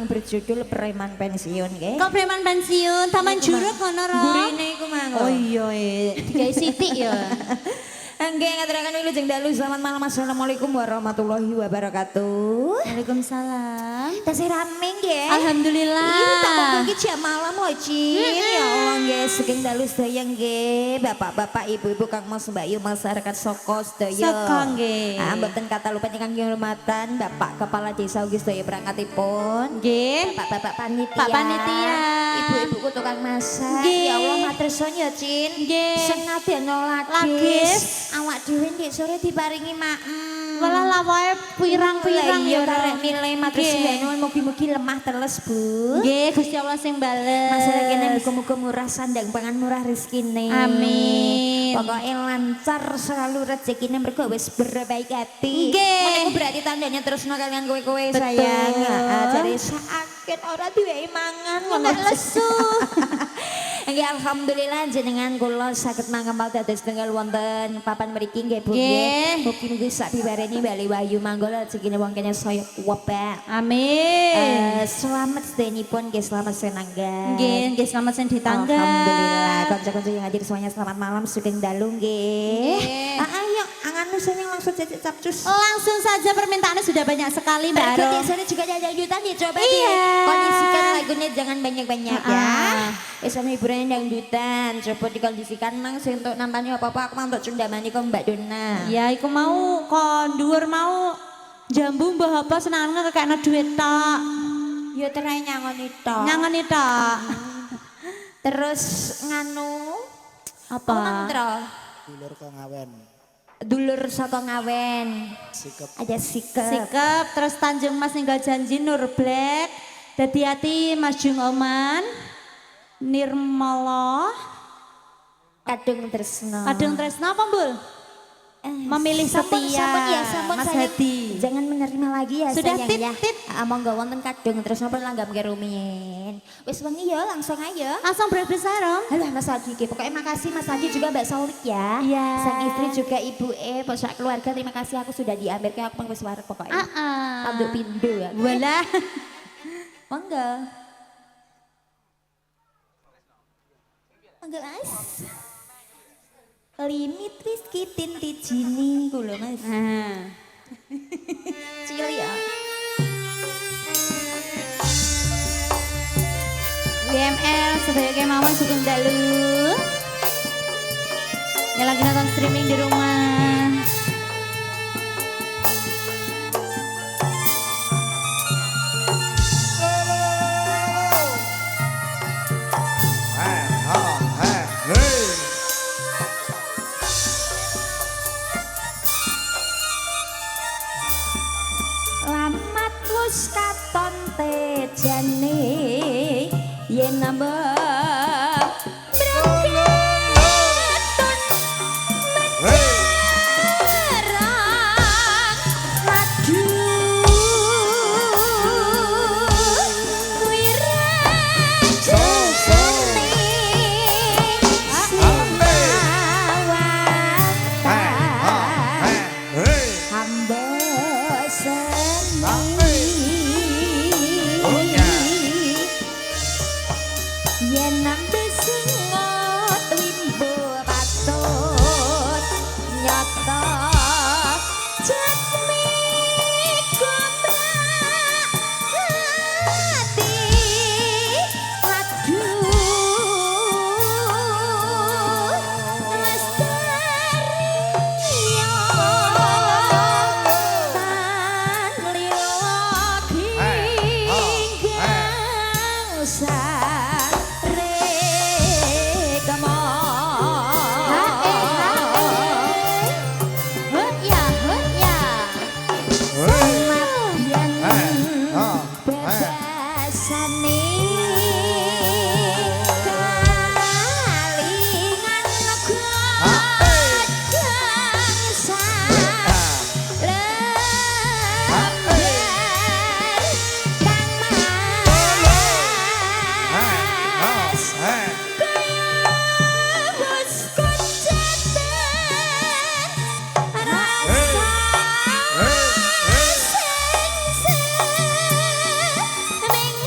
yang berjudul Preman Pensiun nggih. Kok preman pensiun, taman juruk ngono ro. Gurine iku mang. Oh iya digawe sithik ya. Nggih ngaturaken wilujeng dalu selamat malam assalamualaikum warahmatullahi wabarakatuh. Waalaikumsalam. Tasih rame nggih. Alhamdulillah. Ini tak mau iki jam malam loh Cin. Ya Allah nggih sugeng dalu sedaya nggih. Bapak-bapak, ibu-ibu, Kang Mas, Mbak Yu, masyarakat Soko sedaya. Soko nggih. Mboten kata lupa ingkang hormatan Bapak Kepala Desa ugi sedaya perangkatipun. Nggih. Bapak-bapak panitia. Pak panitia. Ibu-ibu tukang masak. Nggih. Ya Allah matur suwun ya Cin. Nggih. Senadyan lagis. Lagis. Awak dhewe ndek sore diparingi maem. Walah lawae pirang-pirang ya ya karek milih matur suwun mugi-mugi lemah teles Bu. Nggih, Gusti Allah sing bales. Masalah kene muga-muga murah sandang pangan murah rezekine. Amin. Pokoknya lancar selalu rezekine mergo wis berbaik hati. Nggih. Ngono berarti tandanya terusno kalian kowe-kowe sayang. Jare sakit ora diwehi mangan ngono lesu. Nggih alhamdulillah jenengan kula saged mangkempal dados tunggal wonten papan mriki nggih Bu nggih. Mugi-mugi sak bibarene Bali Wahyu manggala rezekine wong kene saya kuwebak. Amin. Selamat sedenipun nggih selamat senangga. Nggih, nggih selamat sen ditangga. Alhamdulillah. Kanca-kanca yang hadir semuanya selamat malam sugeng dalu nggih. Nggih. Ayo anganu sayang langsung cecek capcus. Langsung saja permintaannya sudah banyak sekali Mbak Aro. Berikut sana juga ada jutaan dicoba Iya. kondisikan lagunya jangan banyak-banyak ya. Sama hiburan dangdutan coba dikondisikan mang sing untuk nampani apa-apa aku mang untuk cundamani kok Mbak Dona. Ya iku mau kon dhuwur mau jambu mbah apa senangannya kekekno duit tok. Ya terai nyangon itu. Nyangeni tok. Terus nganu Apa? Mantro. Dulur kok ngawen. Dulur saka ngawen. Sikep. Ada sikep. Sikep terus Tanjung Mas ninggal janji Nur Black. Dadi hati Mas Jung Oman. Nirmala. Kadung tresno. Kadung Tresno apa Mbul? Memilih Sampun, setia. sampun ya, sampun Mas sayang. Hadi. Jangan menerima lagi ya Sudah sayang tit, ya. tit. Monggo wonten kadung terus napa langgam ke rumiyin. Wis wengi ya langsung aja. Langsung berbesar dong. Alah Mas Hadi, pokoknya makasih Mas Hadi juga Mbak Solik ya. Iya. Sang istri juga Ibu pokoknya keluarga terima kasih aku sudah di Amerika aku pun wis wareg pokoknya. Tanduk pindo ya. Walah. Monggo. Monggo Mas. Limit wis kitin tijini ku lho Mas. Cili ya. WML sebagai mama sugeng dalu. Yang lagi nonton streaming di rumah. Lamat wis katon tejane yen nambah yen nambe singot wimbo patut nyata jatmi gobrak hati aduh lestariyo tan lilo ginggang sare kemo hut ya senadyan bebasane kalingan godang salembar kang mas wis kejatan rasa sing ning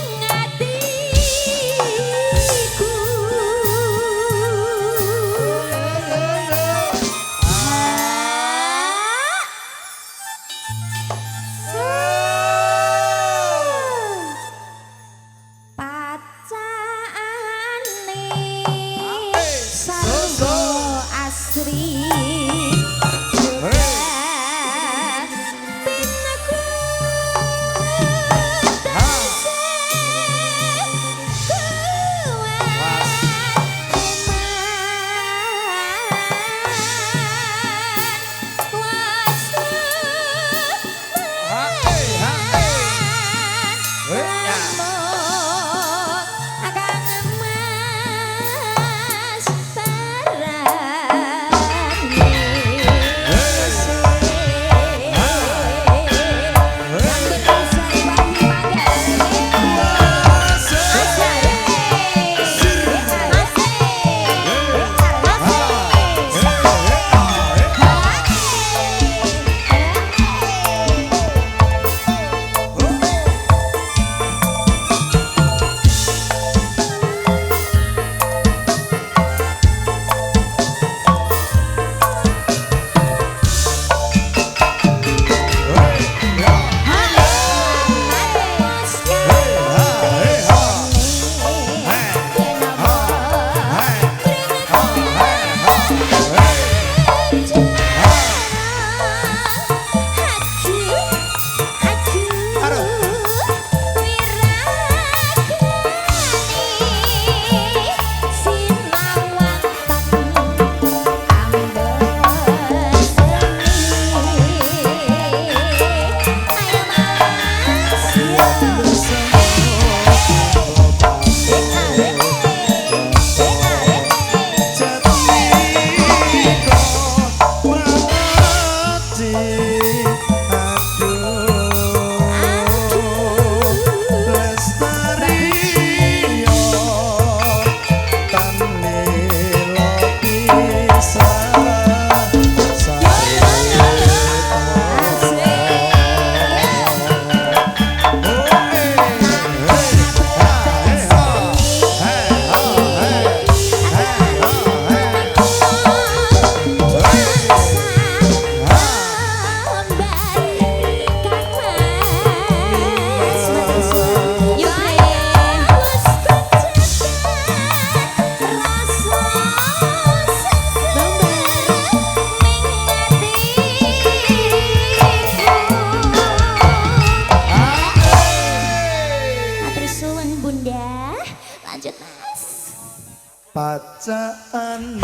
pacaane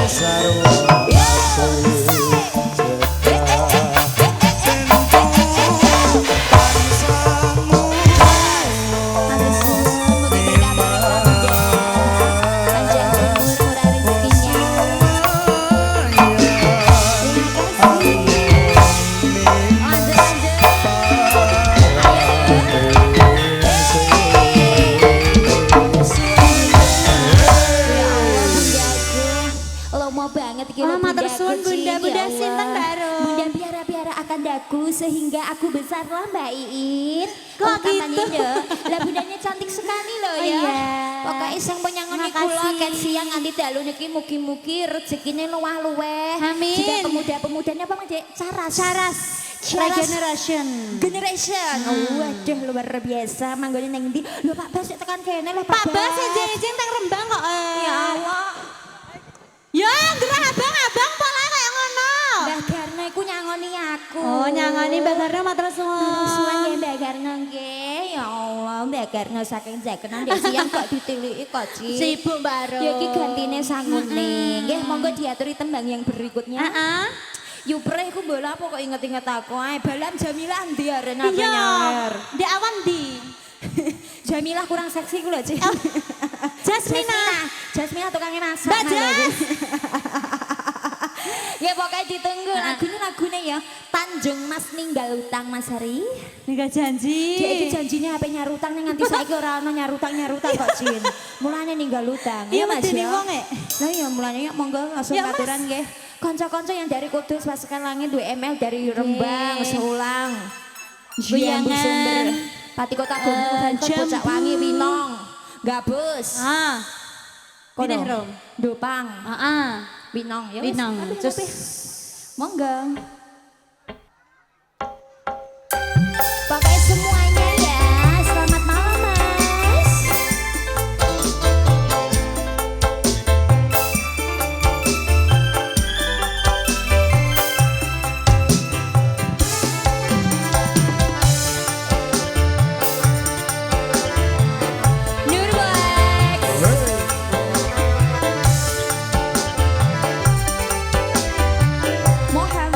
sarwa matur suwun bunda sinten baru. Bunda biara-biara akan daku sehingga aku besarlah Mbak Iin. Kok gitu? Lah bundanya cantik sekali loh ya. Iya. Pokoknya iseng penyangoni Makasih. kula ket siang nganti dalu niki mugi-mugi rezekine luweh-luweh. Amin. Jika pemuda-pemudanya apa Dek? Caras. Regeneration. Generation. Waduh luar biasa. Manggone nang ndi? Lho Pak Bas tekan kene lah Pak Bas izin teng Rembang kok. Ya Allah. Ya, gerah abang pola kayak ngono. Mbak Garna iku nyangoni aku. Oh, nyangoni Mbak Garna matur suwun. Suwan nggih Mbak Garna nggih. Ya Allah, Mbak Garna saking jakenan dek siang kok ditiliki kok, Ci. Sibuk baru. Ya iki gantine sangune. Nggih, monggo diaturi tembang yang berikutnya. Heeh. Yupreh ku bola apa kok inget-inget aku ae. Balam Jamilah ndi arena apa Iya. nyawer. Di awan di. Jamilah kurang seksi ku lho, Ci. Jasmina tukangnya masak. Mbak Jas. Ya pokoknya ditunggu lagune ya. Tanjung Mas ninggal utang Mas Hari. Ninggal janji. Dia itu janjinya apa nyarutang nganti saiki ora ono nyarutang kok Jin. Mulane ninggal utang. Iya Mas medeni ya. wong e. Lah ya mulane ya monggo langsung Ya, Mas. aturan nggih. Kanca-kanca yang dari Kudus pasukan langit 2 ML dari Rembang, Seulang. Buyangan. Sumber. Pati Kota Bumi, Jambu. Bocak Wangi, Winong, Gabus. Ah. Kono. Pindah Rom. Dopang, Heeh. Winong ya. wis. Winong. Tapi, Terus tapi. Monggo. Pakai semuanya ya. Selamat malam Mas. Nurwax. Moham.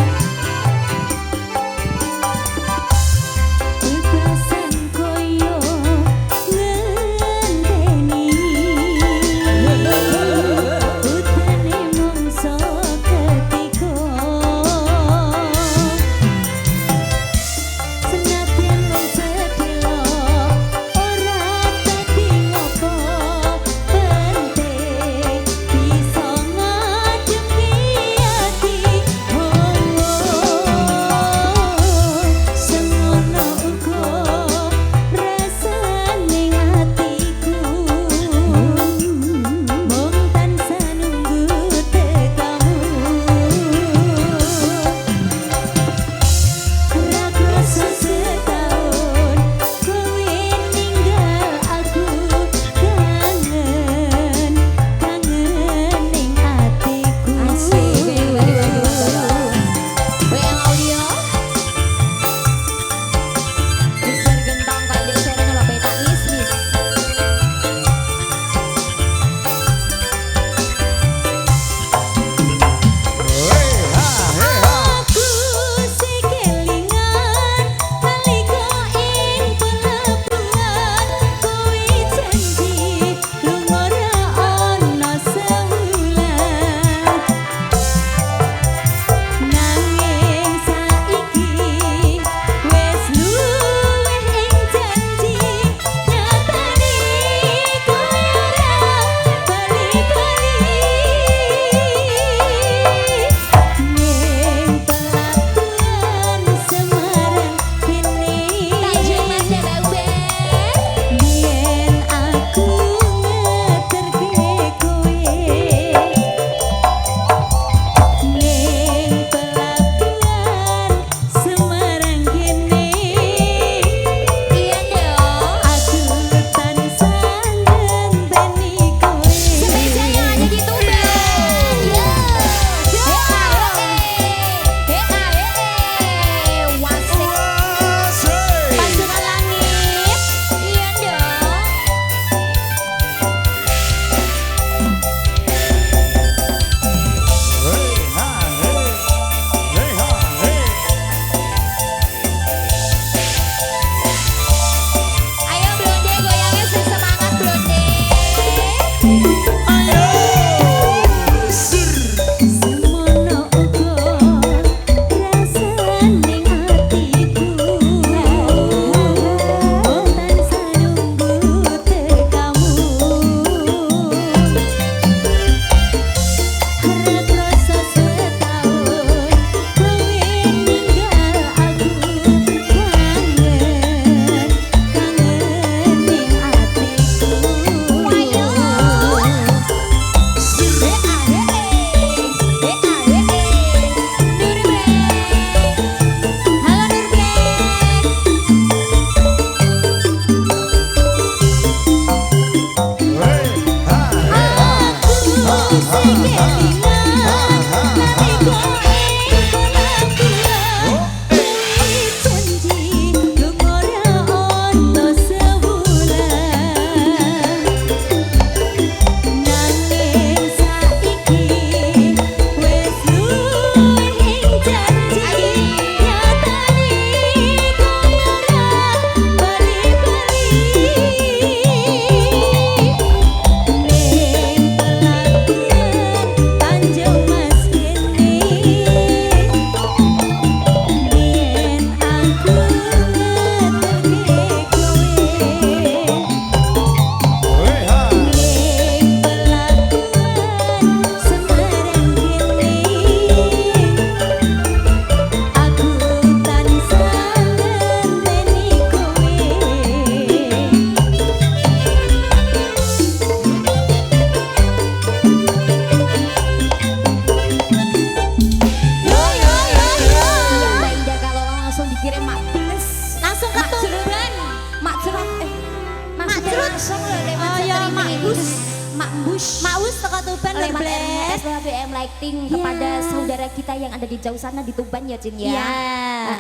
langsung lho lewat Oh ya Makbus. Makbus teko Tuban lho Lewat Blek. RHS BM Lighting kepada saudara kita yang ada di jauh sana di Tuban ya Cin ya. Iya.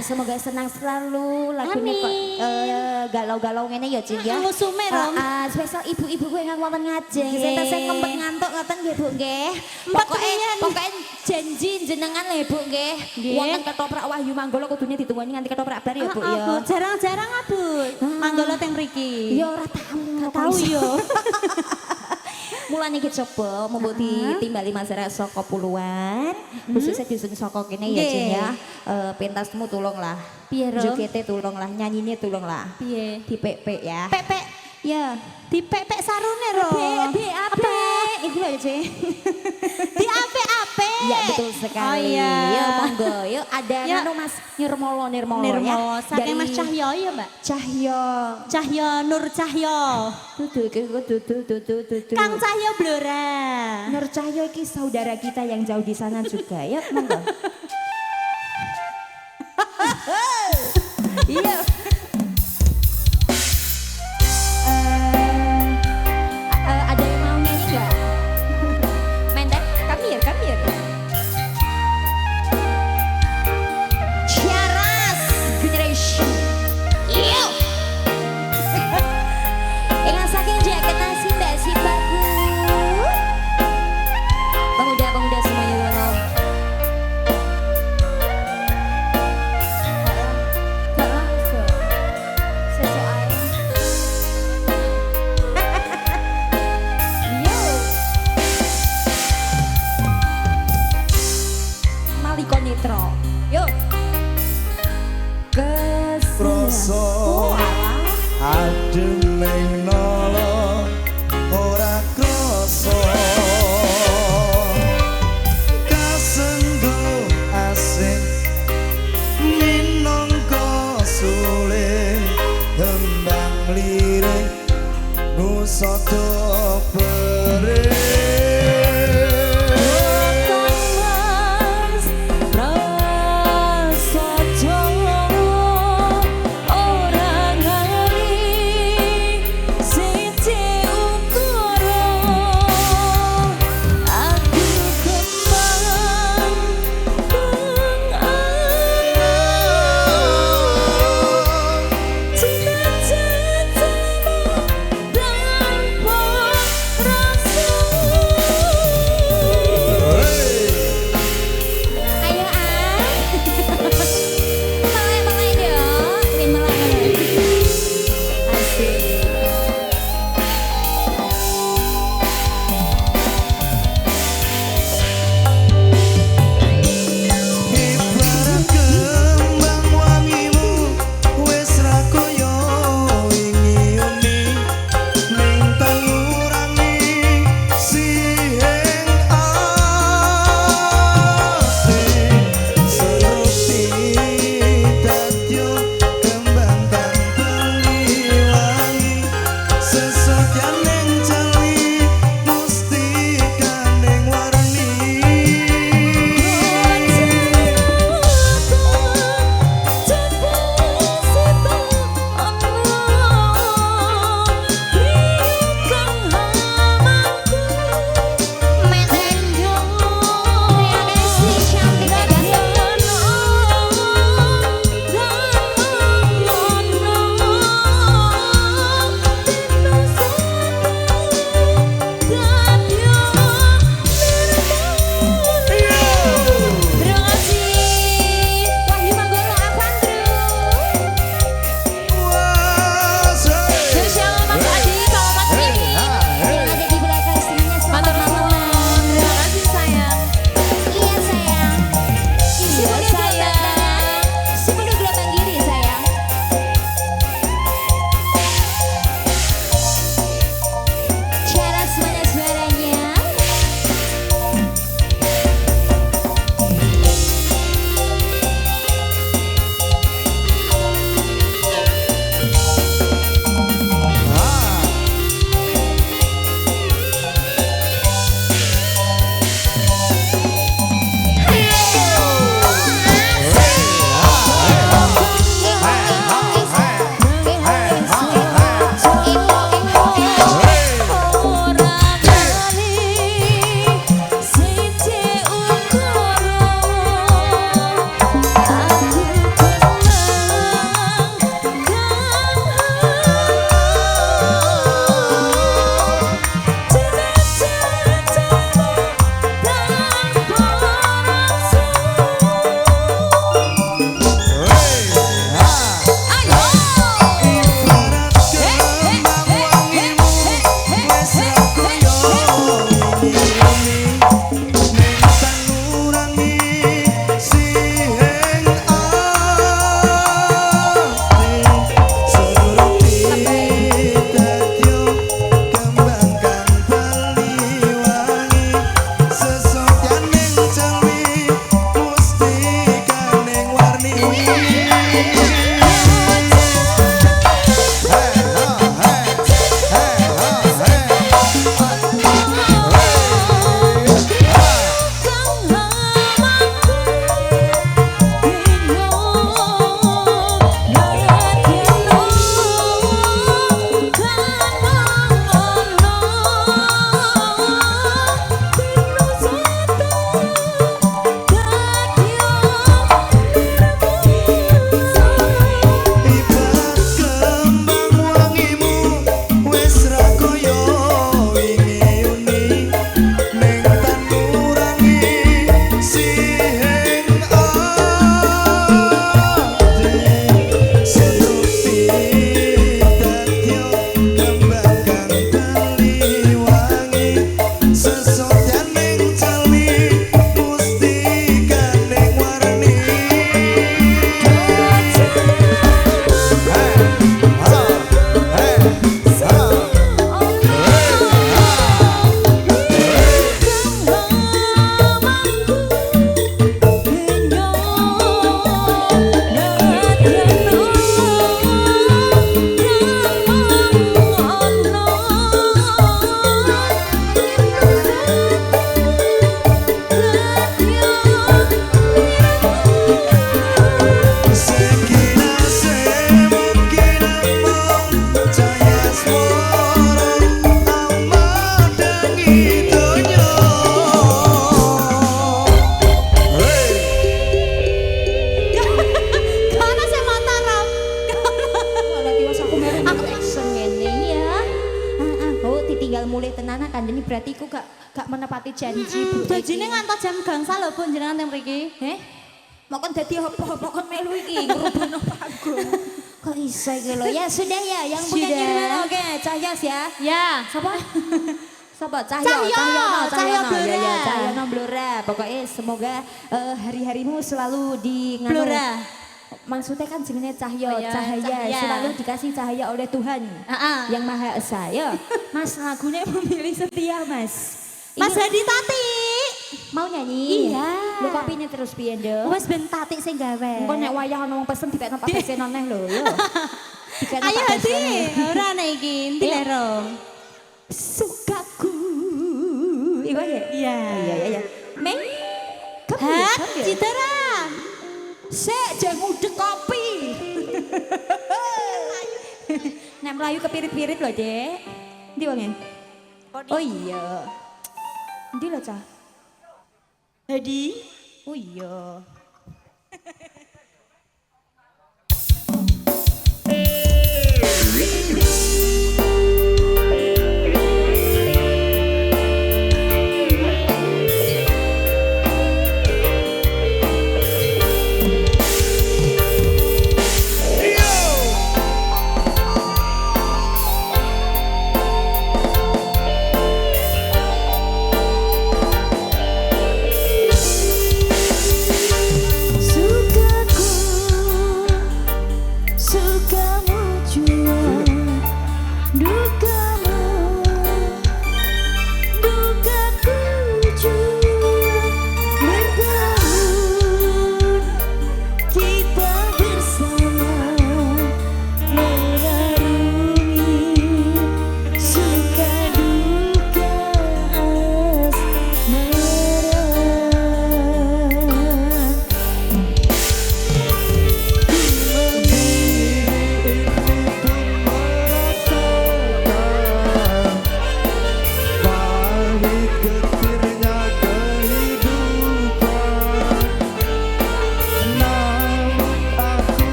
Semoga senang selalu lagunya kok galau-galau ngene ya Cin ya. Ngusume Rom. Spesial ibu-ibu gue yang wonten ngajeng. Nggih. Saya ngempet ngantuk ngoten nggih Bu nggih. Empet Pokoke riyen. pokoke janji jenengan lho Bu nggih. Nggih. Wonten ketoprak Wahyu Manggolo kudune ditungoni nganti ketoprak bar ya Bu ya. Bu, jarang-jarang abut. Manggolo teng mriki. Ya ora tahu tahu yo. Mulane iki coba mumpung ditimbali masyarakat saka puluhan, khususnya dusun saka kene ya Nggih. Cin ya. Pentasmu tulunglah. Piye, Rom? Jogete tulunglah, nyanyine tulunglah. Piye? Dipek-pek ya. Pepek Ya. dipepek sarune Rom. Apa? Iku lho Cin. Di ape-ape. Ya betul sekali. Oh iya. Ya monggo, yuk ada Ya. anu Mas Nirmolo Nirmo, ya. saking Mas Cahyo ya Mbak. Cahyo. Cahyo Nur Cahyo. Tutu. Kang Cahyo Blora. Nur Cahyo iki saudara kita yang jauh di sana juga ya, monggo. Iya. Ada yang mau nyanyi nggak? Mendet, come here. Ciaras Generation. Yo. Ingat saking jaket nasi mbak si bagus. Pemuda semuanya dulu. Maliko Nitro. Yuk. Kroso Oh, alah. adem ning nolo ora kroso kasenggo asing minangka sule tembang lirik ngusada perih Cita-citamu tanpa rasa tinggal mulai tenanan kan ini berarti ku gak menepati janji Bu. Janjine ngantos jam gangsal lho Bu jenengan teng mriki. Mau kan dadi apa kon melu iki ngerubuhno panggung. Kok iso iki lho. Ya sudah ya yang punya Sudah. kiriman oke Cahyos ya. Ya. Siapa? Siapa? Cahyo Ya, Blora. Cahyono Blora. Pokoknya semoga hari-harimu selalu di Blora. Maksudnya kan jenenge Cahyo, Oh ya, cahaya, cahaya. selalu dikasih cahaya oleh Tuhan yang Maha Esa. Ya, Mas lagunya memilih setia, Mas. Mas Ini Hadi Tati. mau nyanyi? Iya. Lu kopinya terus piye, Nduk? Wes ben Tati sing gawe. Engko nek wayah ana wong pesen dipekno Pak Besen neh lho, yo. Dipekno Ayo Pak Hadi, Besen. ora nek iki, endi Iya. lerong. Sukaku. Iku ya? Iya. Iya. Meng. Hak ya? Citara. Sik jeng ngudek kopi. Nek mlayu kepirit-pirit lho, Dek. Endi wonge? Oh iya. Endi lho, Cah? Hadi. Oh iya.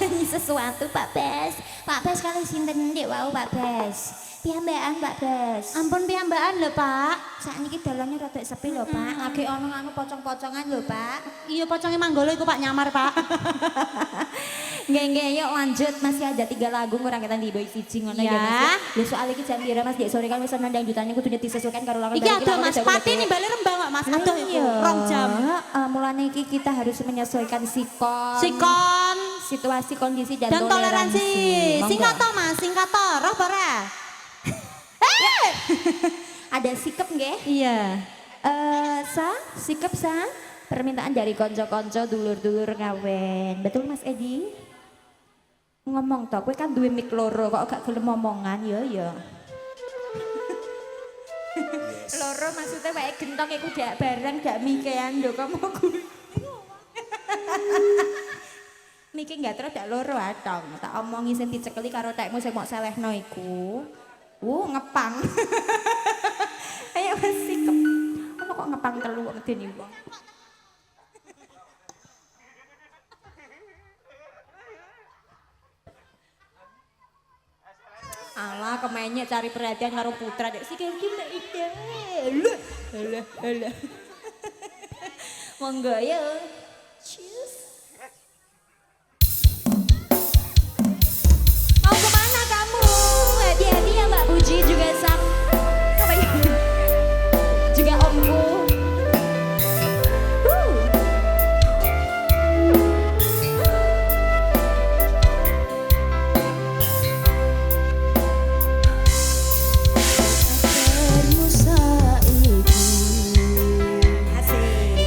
nyanyi sesuatu Pak Bes. Pak Bes kalau sinten ndek wau Pak Bes. Piyambakan Pak Bes. Ampun piyambakan lho Pak. Sakniki dalane rada sepi lho Pak. Lagi ono anu pocong-pocongan lho Pak. Iya pocongnya manggolo iku Pak nyamar Pak. Nggih yuk lanjut masih ada 3 lagu kurang kita di boy siji ngono ya Ya. Mas. Lho soal iki jam pira Mas Dek sore kan wis ana dangdutane kudu disesuaikan karo lawan Iki aduh Mas Pati nih balik rembang kok Mas. Aduh iku Iya. 2 jam. Mulane iki kita harus menyesuaikan Sikon situasi kondisi dan, dan toleransi. Monggo. Singkat to Mas, singkat to. Roh bara. Ada sikap nggih? Iya. Sikap permintaan dari konco-konco dulur-dulur ngawen. Betul Mas Edi? Ngomong toh, kowe kan duwe mic loro kok gak gelem omongan ya. Loro maksudnya wae gentong iku gak bareng gak mikean lho kamu kuwi. Miki gak terus gak loro atong. Tak omongi sing dicekeli karo tekmu sing mok selehno iku. Ngepang. Ayo Mas sikep. Ono kok ngepang telu kok medeni wong. Alah kemenyek cari perhatian karo putra dek sikil kita ide. Alah. Monggo ya. Cheers. Mau kemana kamu? Hati-hati ya Mbak Puji juga Sam. Apa ya? Juga omku. Asik.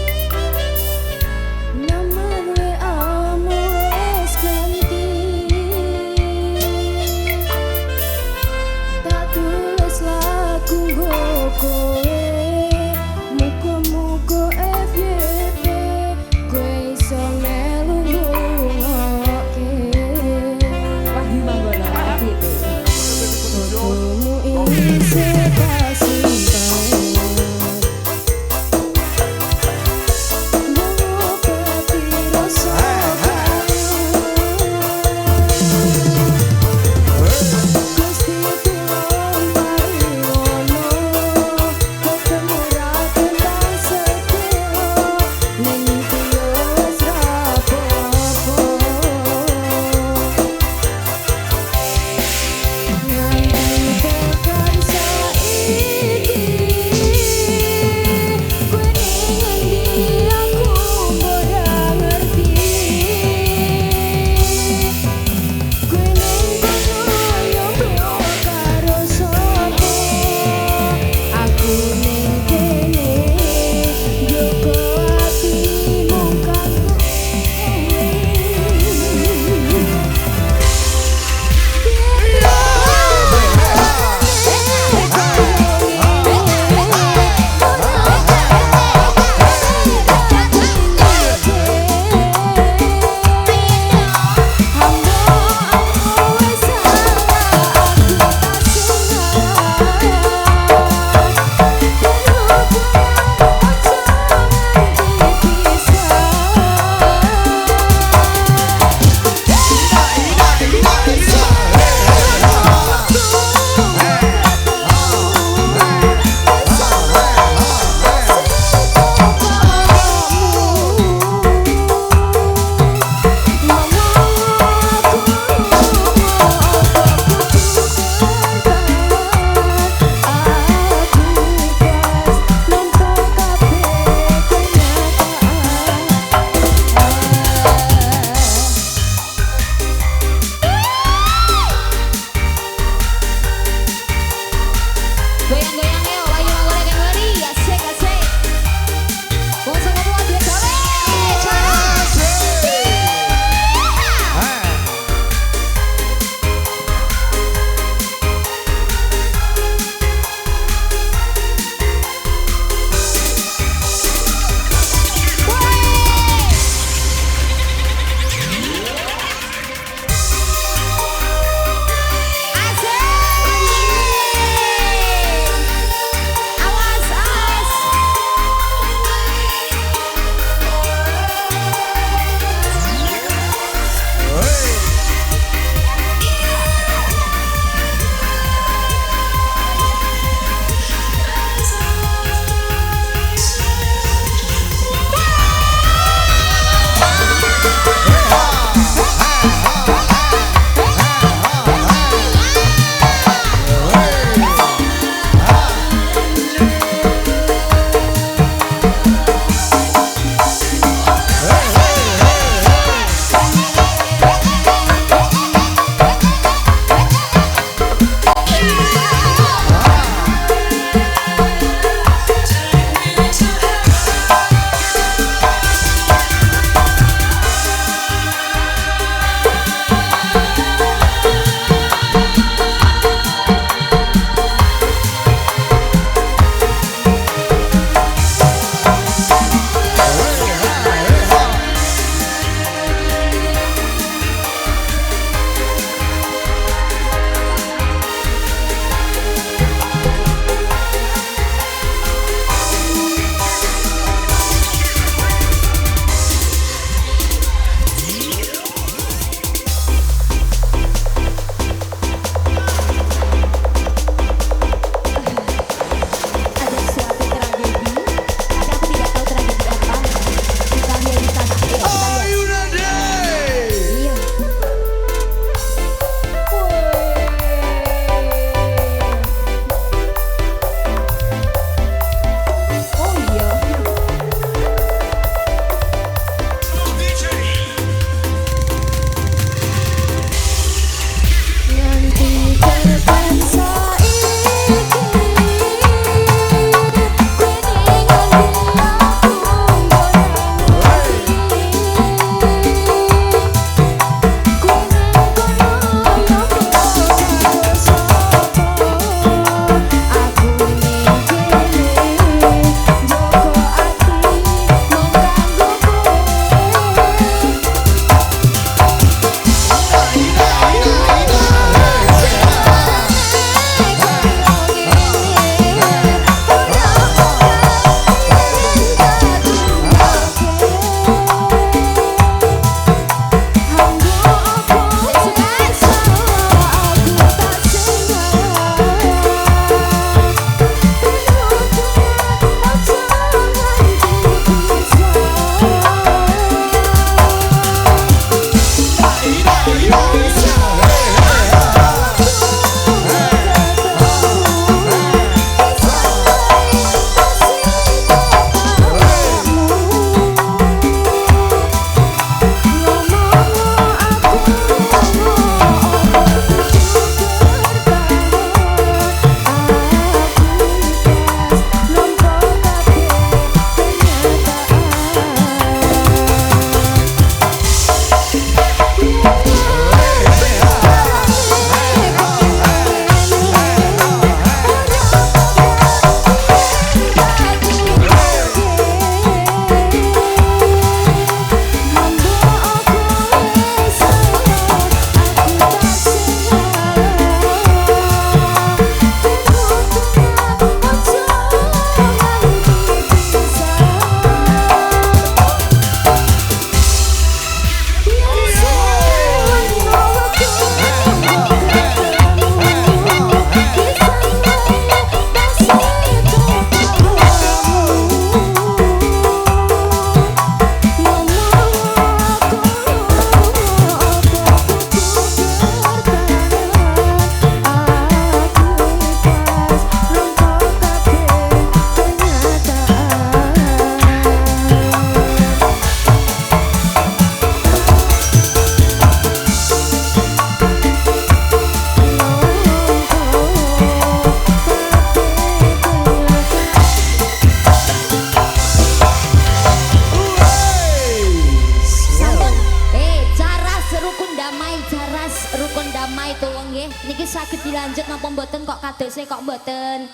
damai jaras rukun damai tuh nggih. Niki saged dilanjut napa mboten kok kadose kok mboten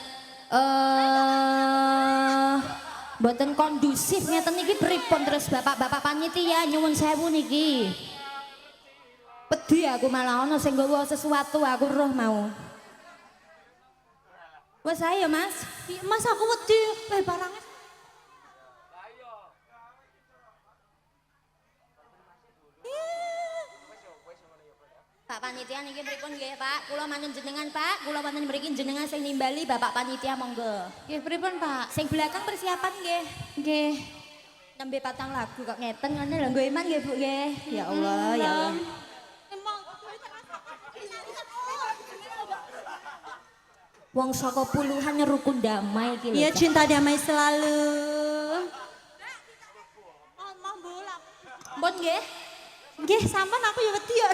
mboten kondusif ngeten niki pripun terus Bapak-bapak panitia nyuwun sewu niki. Pedhi aku malah ana sing nggawa sesuatu aku roh mau. Wes ayo Mas. Mas aku wedi barangnya. Pak panitia niki pripun nggih Pak? Kula manun jenengan Pak, kula wonten mriki jenengan sing nimbali Bapak panitia monggo. Nggih pripun Pak? Sing belakang persiapan nggih. Nggih. Nembe patang lagu kok ngeten ngene lho nggo iman nggih Bu nggih. Ya Allah, ya Allah. Wong saka puluhan rukun damai iki lho. Iya cinta damai selalu. Mpun nggih. Nggih sampean aku ya wedi ya.